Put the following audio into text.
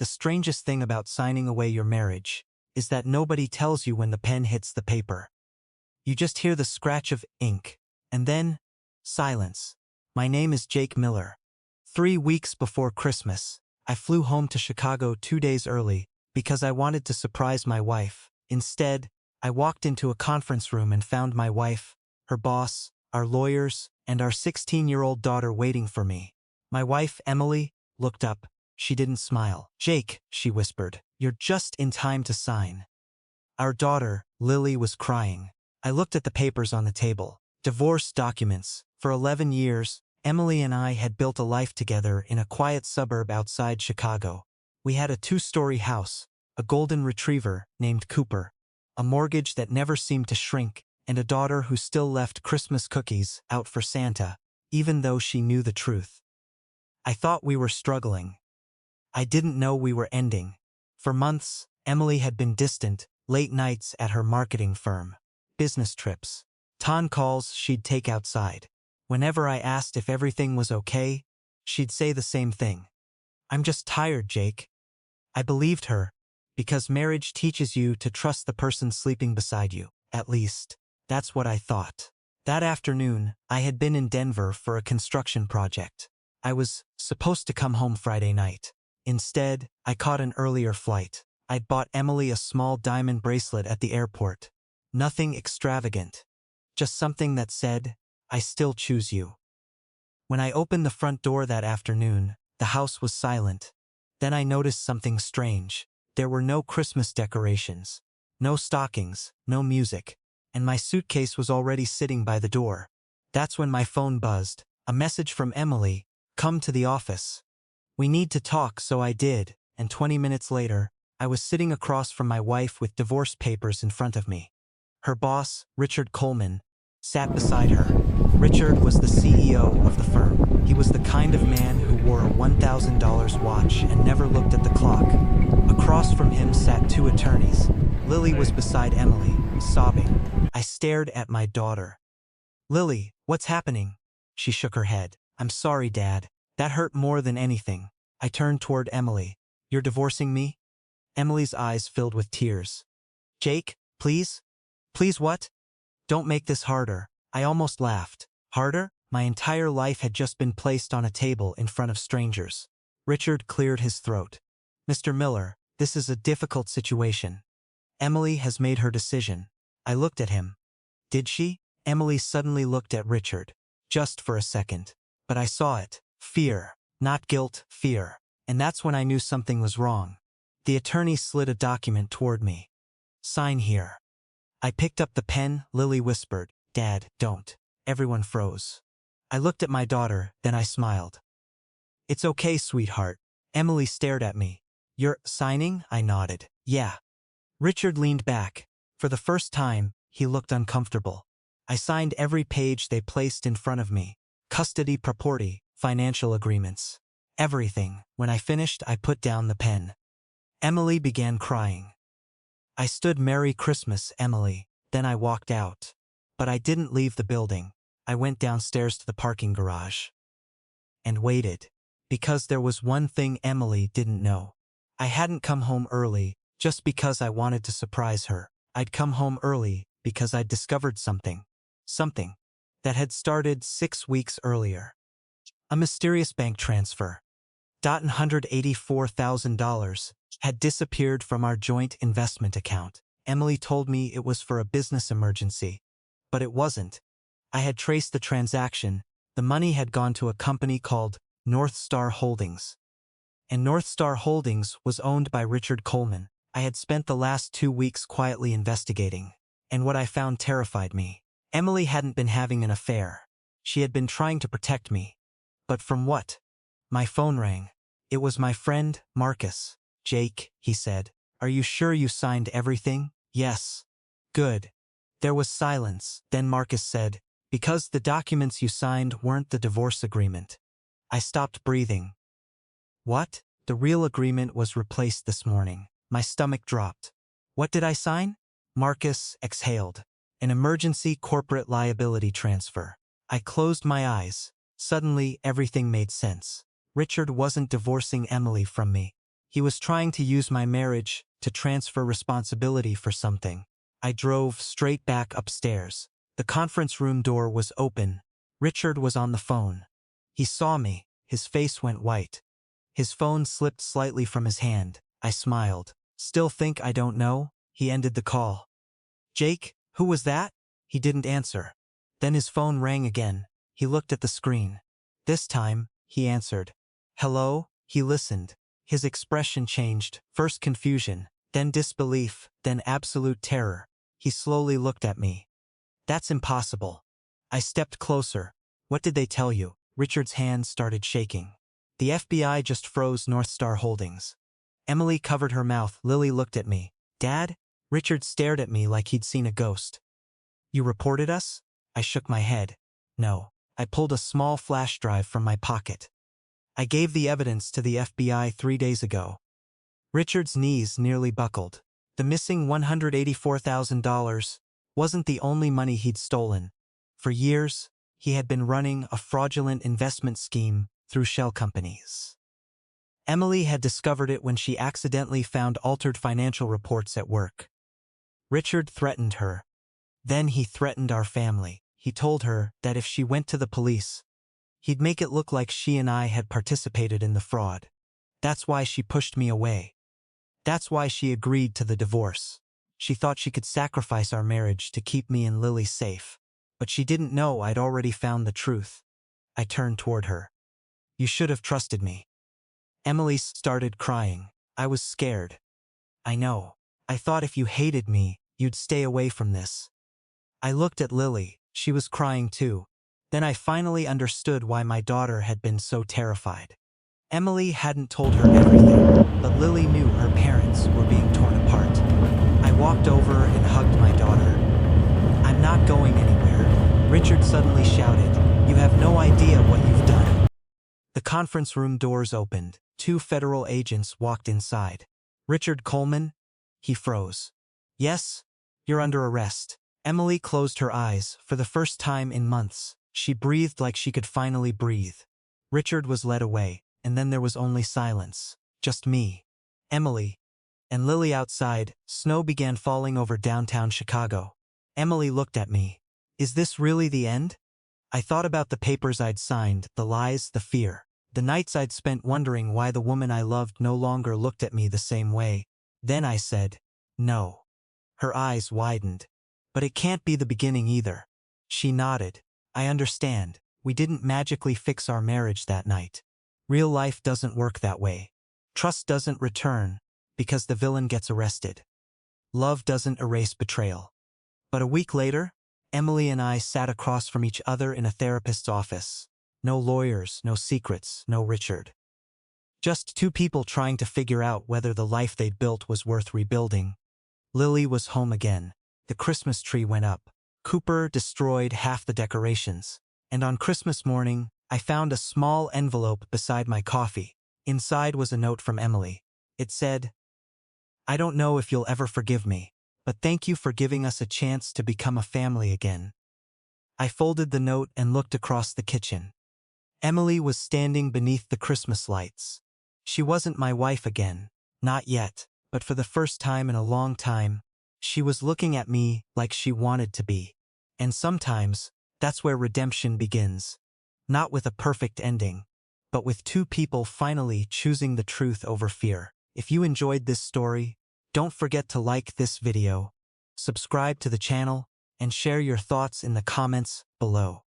the strangest thing about signing away your marriage is that nobody tells you when the pen hits the paper. You just hear the scratch of ink, and then silence. My name is Jake Miller. 3 weeks before Christmas, I flew home to Chicago 2 days early because I wanted to surprise my wife. Instead, I walked into a conference room and found my wife, her boss, our lawyers, and our 16-year-old daughter waiting for me. My wife, Emily, looked up. She didn't smile. "Jake," she whispered, "you're just in time to sign." Our daughter, Lily, was crying. I looked at the papers on the table. Divorce documents. For 11 years, Emily and I had built a life together in a quiet suburb outside Chicago. We had a 2-story house, a golden retriever named Cooper, a mortgage that never seemed to shrink, and a daughter who still left Christmas cookies out for Santa, even though she knew the truth. I thought we were struggling. I didn't know we were ending. For months, Emily had been distant, late nights at her marketing firm, business trips, ton calls she'd take outside. Whenever I asked if everything was okay, she'd say the same thing. "I'm just tired, Jake." I believed her, because marriage teaches you to trust the person sleeping beside you. At least, that's what I thought. That afternoon, I had been in Denver for a construction project. I was supposed to come home Friday night. Instead, I caught an earlier flight. I'd bought Emily a small diamond bracelet at the airport. Nothing extravagant. Just something that said, "I still choose you." When I opened the front door that afternoon, the house was silent. Then I noticed something strange. There were no Christmas decorations, no stockings, no music, and my suitcase was already sitting by the door. That's when my phone buzzed. A message from Emily, "Come to the office." "We need to talk," so I did, and 20 minutes later, I was sitting across from my wife with divorce papers in front of me. Her boss, Richard Coleman, sat beside her. Richard was the CEO of the firm. He was the kind of man who wore a $1,000 watch and never looked at the clock. Across from him sat 2 attorneys. Lily was beside Emily, sobbing. I stared at my daughter. "Lily, what's happening?" She shook her head. "I'm sorry, Dad. That hurt more than anything." I turned toward Emily. "You're divorcing me?" Emily's eyes filled with tears. "Jake, please?" "Please what?" "Don't make this harder." I almost laughed. Harder? My entire life had just been placed on a table in front of strangers. Richard cleared his throat. "Mr. Miller, this is a difficult situation. Emily has made her decision." I looked at him. "Did she?" Emily suddenly looked at Richard. Just for a second. But I saw it. Fear. Not guilt, fear. And that's when I knew something was wrong. The attorney slid a document toward me. "Sign here." I picked up the pen. Lily whispered, "Dad, don't." Everyone froze. I looked at my daughter, then I smiled. "It's okay, sweetheart." Emily stared at me. "You're signing?" I nodded. "Yeah." Richard leaned back. For the first time, he looked uncomfortable. I signed every page they placed in front of me. Custody, property, financial agreements. Everything. When I finished, I put down the pen. Emily began crying. I stood, "Merry Christmas, Emily." Then I walked out. But I didn't leave the building. I went downstairs to the parking garage. And waited. Because there was one thing Emily didn't know. I hadn't come home early just because I wanted to surprise her. I'd come home early because I'd discovered something. Something that had started 6 weeks earlier. A mysterious bank transfer. $184,000 had disappeared from our joint investment account. Emily told me it was for a business emergency. But it wasn't. I had traced the transaction. The money had gone to a company called North Star Holdings. And North Star Holdings was owned by Richard Coleman. I had spent the last 2 weeks quietly investigating. And what I found terrified me. Emily hadn't been having an affair. She had been trying to protect me. But from what? My phone rang. It was my friend, Marcus. "Jake," he said, "are you sure you signed everything?" "Yes." "Good." There was silence. Then Marcus said, "Because the documents you signed weren't the divorce agreement." I stopped breathing. "What?" "The real agreement was replaced this morning." My stomach dropped. "What did I sign?" Marcus exhaled. "An emergency corporate liability transfer." I closed my eyes. Suddenly, everything made sense. Richard wasn't divorcing Emily from me. He was trying to use my marriage to transfer responsibility for something. I drove straight back upstairs. The conference room door was open. Richard was on the phone. He saw me. His face went white. His phone slipped slightly from his hand. I smiled. Still think I don't know? He ended the call. Jake, who was that? He didn't answer. Then his phone rang again. He looked at the screen. This time, he answered. Hello? He listened. His expression changed, first confusion, then disbelief, then absolute terror. He slowly looked at me. That's impossible. I stepped closer. What did they tell you? Richard's hands started shaking. The FBI just froze North Star Holdings. Emily covered her mouth. Lily looked at me. Dad? Richard stared at me like he'd seen a ghost. You reported us? I shook my head. No. I pulled a small flash drive from my pocket. I gave the evidence to the FBI 3 days ago. Richard's knees nearly buckled. The missing $184,000 wasn't the only money he'd stolen. For years, he had been running a fraudulent investment scheme through shell companies. Emily had discovered it when she accidentally found altered financial reports at work. Richard threatened her. Then he threatened our family. He told her that if she went to the police, he'd make it look like she and I had participated in the fraud. That's why she pushed me away. That's why she agreed to the divorce. She thought she could sacrifice our marriage to keep me and Lily safe. But she didn't know I'd already found the truth. I turned toward her. You should have trusted me. Emily started crying. I was scared. I know. I thought if you hated me, you'd stay away from this. I looked at Lily. She was crying too. Then I finally understood why my daughter had been so terrified. Emily hadn't told her everything, but Lily knew her parents were being torn apart. I walked over and hugged my daughter. I'm not going anywhere. Richard suddenly shouted, You have no idea what you've done. The conference room doors opened. 2 federal agents walked inside. Richard Coleman? He froze. Yes, you're under arrest. Emily closed her eyes for the first time in months. She breathed like she could finally breathe. Richard was led away, and then there was only silence. Just me, Emily, and Lily outside. Snow began falling over downtown Chicago. Emily looked at me. Is this really the end? I thought about the papers I'd signed, the lies, the fear. The nights I'd spent wondering why the woman I loved no longer looked at me the same way. Then I said, No. Her eyes widened. But it can't be the beginning either. She nodded. I understand. We didn't magically fix our marriage that night. Real life doesn't work that way. Trust doesn't return because the villain gets arrested. Love doesn't erase betrayal. But a week later, Emily and I sat across from each other in a therapist's office. No lawyers, no secrets, no Richard. Just 2 people trying to figure out whether the life they'd built was worth rebuilding. Lily was home again. The Christmas tree went up. Cooper destroyed half the decorations. And on Christmas morning, I found a small envelope beside my coffee. Inside was a note from Emily. It said, I don't know if you'll ever forgive me, but thank you for giving us a chance to become a family again. I folded the note and looked across the kitchen. Emily was standing beneath the Christmas lights. She wasn't my wife again. Not yet, but for the first time in a long time, she was looking at me like she wanted to be. And sometimes, that's where redemption begins. Not with a perfect ending, but with 2 people finally choosing the truth over fear. If you enjoyed this story, don't forget to like this video, subscribe to the channel, and share your thoughts in the comments below.